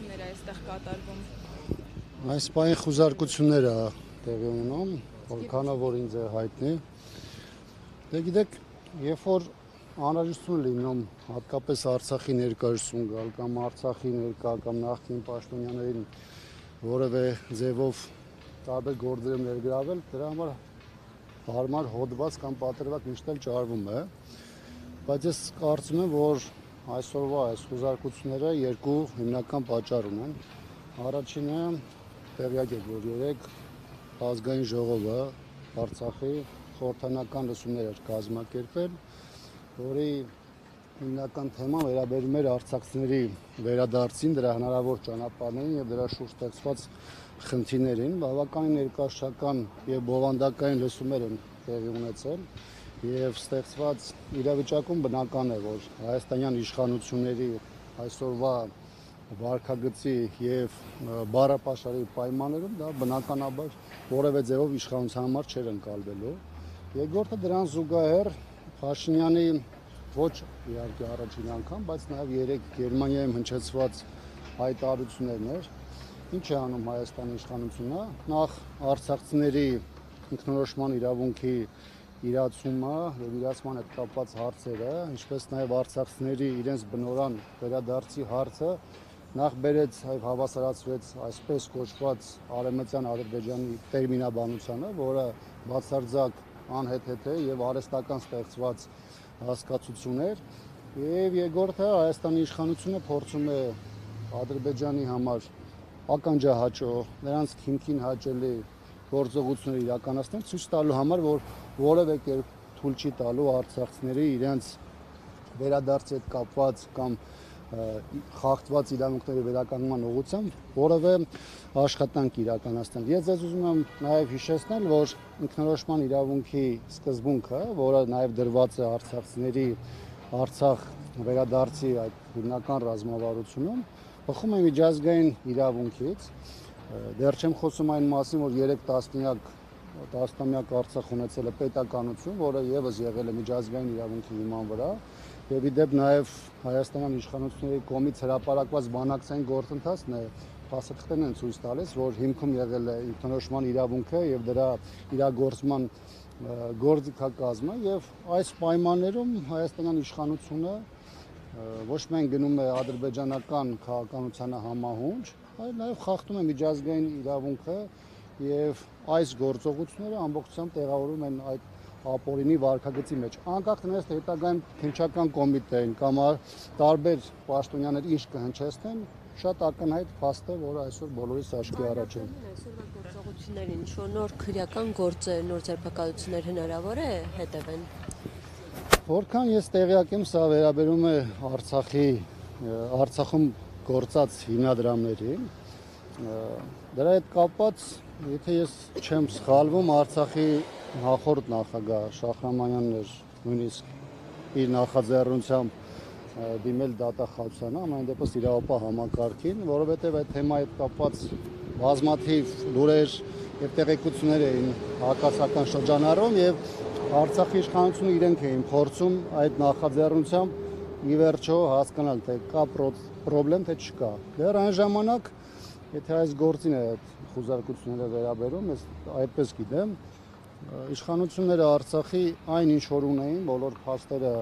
խուզարկություններ է այստեղ կատարվում։ Այս պահին խուզարկությունները տեղի ունենում, որքանով որ ինձ է հայտնի։ Դե գիտեք, երբ որ անհրաժեշտություն լինում հատկապես Արցախի ներկայացում գալ կամ Արցախի ներկա կամ նախկին պաշտոնյաներին որևէ ձևով տարբեր գործերում ներգրավել, դրա համար հարմար հոդված կամ պատրվակ միշտ էլ ճարվում է, բայց ես կարծում եմ, որ այսօրվա այս խուզարկությունները երկու հիմնական պատճառ ունեն։ Առաջինը տեղյակ եք, որ երեք ազգային ժողովը Արցախի խորհրդանական լսումներ էր կազմակերպել, որի հիմնական թեման վերաբերում էր արցախցիների վերադարձին, դրա հնարավոր ճանապարհներին եւ դրա շուրջ ստեղծված խնդիրներին, բավականին ներկայացական եւ բովանդակային լսումներ են տեղի ունեցել եւ ստեղծված իրավիճակում բնական է, որ հայաստանյան իշխանությունների այսօրվա վարքագծի եւ բառապաշարի պայմաններում դա բնականաբար որևէ ձևով իշխանության համար չէր ընկալվելու։ Երկրորդը դրան զուգահեռ Փաշինյանի ոչ իհարկե առաջին անգամ, բայց նաեւ երեք Գերմանիայում հնչեցված հայտարարություններն էր։ Ինչ է անում Հայաստանի իշխանությունը։ Նախ արցախցիների ինքնորոշման իրավունքի իրացումը եւ իրացման հետ կապված հարցերը, ինչպես նաեւ արցախցիների իրենց բնորան վերադարձի հարցը նախ բերեց եւ հավասարացվեց այսպես կոչված արևմտյան Ադրբեջանի տերմինաբանությանը, որը բացարձակ անհեթեթ է եւ արհեստական ստեղծված հասկացություն էր, եւ երկրորդը Հայաստանի իշխանությունը փորձում է Ադրբեջանի համար ականջահաճո, նրանց քիմքին հաճելի գործողություններ իրականացնել, ցույց տալու համար, որ որևէ կերպ թույլ չի տալու արցախցիների իրենց վերադարձի հետ կապված կամ խախտված իրավունքների վերականգնման ուղղությամբ որևէ աշխատանք իրականացնել։ Ես ձեզ ուզում եմ նաև հիշեցնել, որ ինքնորոշման իրավունքի սկզբունքը, որը նաև դրված է արցախցիների Արցախ վերադարձի այդ հիմնական ռազմավարությունում, բխում է միջազգային իրավունքից։ Դեռ չեմ խոսում այն մասին, որ 3 տասնամյակ Արցախ ունեցել է պետականություն, որը եւս եղել է միջազգային իրավունքի հիման վրա, եւ ի դեպ նաեւ հայաստանյան իշխանությունների կողմից հրապարակված բանակցային գործընթացն է, փաստաթղթերն են ցույց տալիս, որ հիմքում եղել է ինքնորոշման իրավունքը եւ դրա իրագործման գործիքակազմը, եւ այս պայմաններում հայաստանյան իշխանությունը ոչ միայն գնում է ադրբեջանական քաղաքականությանը համահունչ, այլ նաեւ խախտում է միջազգային իրավունքը եւ այս գործողությունները ամբողջությամբ տեղավորում են այդ ապօրինի վարքագծի մեջ։ Անկախ նրանից, թե հետագայում քննչական կոմիտեին կամ տարբեր պաշտոնյաներ ինչ կհնչեցնեն, շատ ակնհայտ փաստ է, որ այսօր բոլորիս աչքի առաջ է։ Այսօրվա գործողություններին նոր քրեական գործեր, նոր ձերբակալություններ հնարավոր է հետևեն։ Որքան ես տեղյակ եմ, սա վերաբերում է Արցախում գործած հիմնադրամներին։ Դրա հետ կապված, եթե ես չեմ սխալվում, Արցախի նախորդ նախագահ Շախրամանյանն էր նույնիսկ իր նախաձեռնությամբ դիմել դատախազությանը, ամեն դեպս իրավապահ համակարգին, որովհետև այդ թեմայի հետ կապված բազմաթիվ լուրեր եւ տեղեկություններ էին հակասական շրջանառում եւ Արցախի իշխանությունը իրենք էին փորձում այդ նախաձեռնությամբ ի վերջո հասկանալ, թե կա պրոբլեմ, թե չկա։ Դեռ այն ժամանակ, եթե այս գործին է խուզարկությունները վերաբերում, ես այդպես գիտեմ, իշխանությունները Արցախի այն ինչ որ ունեին, բոլոր փաստերը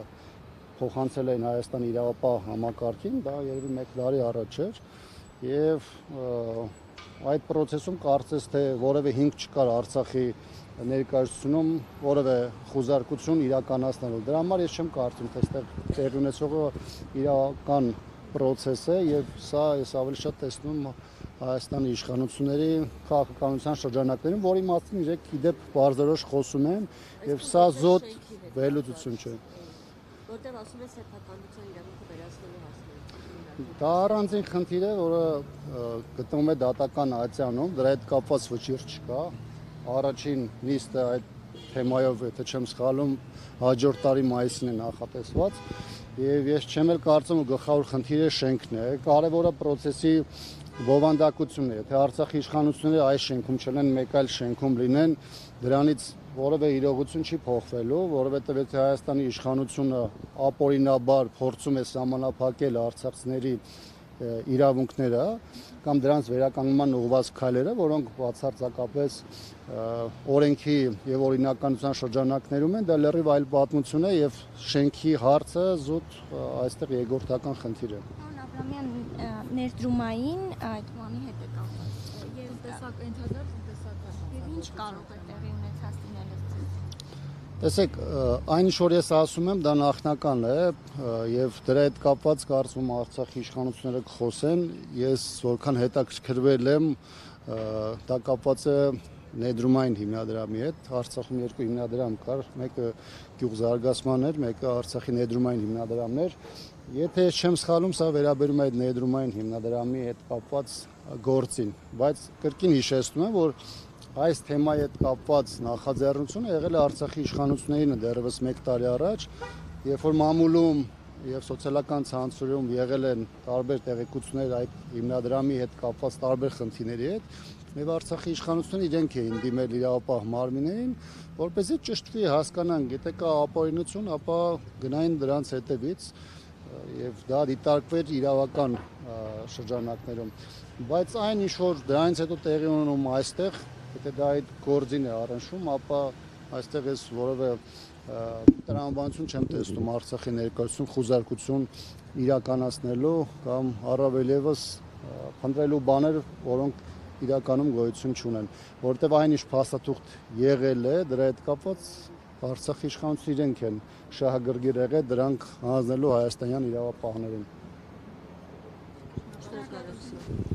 փոխանցել էին Հայաստանի իրավապահ համակարգին, դա երևի 1 տարի առաջ էր, եւ այդ process-ում կարծես թե որևէ հիմք չկար Արցախի ներկայացնում որևէ խուզարկություն իրականացնելու։ Դրա համար ես չեմ կարծում, թե այստեղ տեղի ունեցողը իրական process է եւ սա ես ավելի շատ տեսնում Հայաստանի իշխանությունների քաղաքականության շրջանակներում, որի մասին իրենք իդեպ բարձրորոշ խոսում են եւ սա զոտ վերլուծություն չէ։ Որտեղ ասում է սեփականության իրավունքը վերացնելու հասնելու։ Դա առանձին խնդիր է, որը գտնվում է դատական ատյանում, դրա հետ կապված վճիռ չկա։ Առաջին նիստը այդ թեմայով, եթե չեմ սխալվում, հաջորդ տարի մայիսին է նախատեսված եւ ես չեմ էլ կարծում, որ գլխավոր խնդիրը շենքն է։ Կարևորը process-ի բովանդակությունն է։ Եթե Արցախի իշխանությունները այս շենքում չլինեն, մեկ այլ շենքում լինեն, դրանից որևէ իրողություն չի փոխվելու, որովհետեւ եթե Հայաստանի իշխանությունը ապօրինաբար փորձում է սահմանափակել արցախցիների իրավունքները կամ դրանց վերականգնման ուղղված քայլերը, որոնք բացարձակապես օրենքի եւ օրինականության շրջանակներում են, դա լրիվ այլ պատմություն է եւ շենքի հարցը զուտ այստեղ երկրորդական խնդիր է։ Պարոն Աբրամյան, ներդրումային այդ բանի հետ է կապված եւ Տնտեսական եւ ինչ կարող է տեղի ունեցած լինել ըստ Տեսեք, այն ինչ որ ես ասում եմ, դա նախնական է եւ դրա հետ կապված կարծում եմ Արցախի իշխանությունները կխոսեն, ես որքան հետաքրքրվել եմ, դա կապված է ներդրումային հիմնադրամի հետ, Արցախում երկու հիմնադրամ կար, մեկը գյուղզարգացման էր, մեկը Արցախի ներդրումային հիմնադրամն էր։ Եթե ես չեմ սխալվում, սա վերաբերում է այդ ներդրումային հիմնադրամի հետ կապված գործին, բայց կրկին հիշեցնում եմ, որ այս թեմայի հետ կապված նախաձեռնությունը եղել է Արցախի իշխանություններին դեռևս 1 տարի առաջ, երբ որ մամուլում եւ սոցիալական ցանցերում եղել են տարբեր տեղեկություններ այդ հիմնադրամի հետ կապված տարբեր խնդիրների հետ, եւ Արցախի իշխանությունները իրենք էին դիմել իրավապահ մարմիններին, որպեսզի ճշտվի հասկանան, եթե կա ապօրինություն, ապա գնային դրանց հետևից եւ դա դիտարկվեր իրավական շրջանակներում, բայց այն ինչ որ դրանից հետո տեղի ունենում այստեղ, եթե դա այդ գործին է առնչվում, ապա այստեղ ես որևէ տրամաբանություն չեմ տեսնում Արցախի ներկայացում խուզարկություն իրականացնելու կամ առավել եւս փնտրելու բաներ, որոնք իրականում գոյություն չունեն, որովհետեւ այնիշ փաստաթուղթ եղել է, դրա հետ կապված Արցախի իշխանությունները իրենք են շահագրգիռ եղել դրանք հանձնելու հայաստանյան իրավապահներին։ Շնորհակալություն։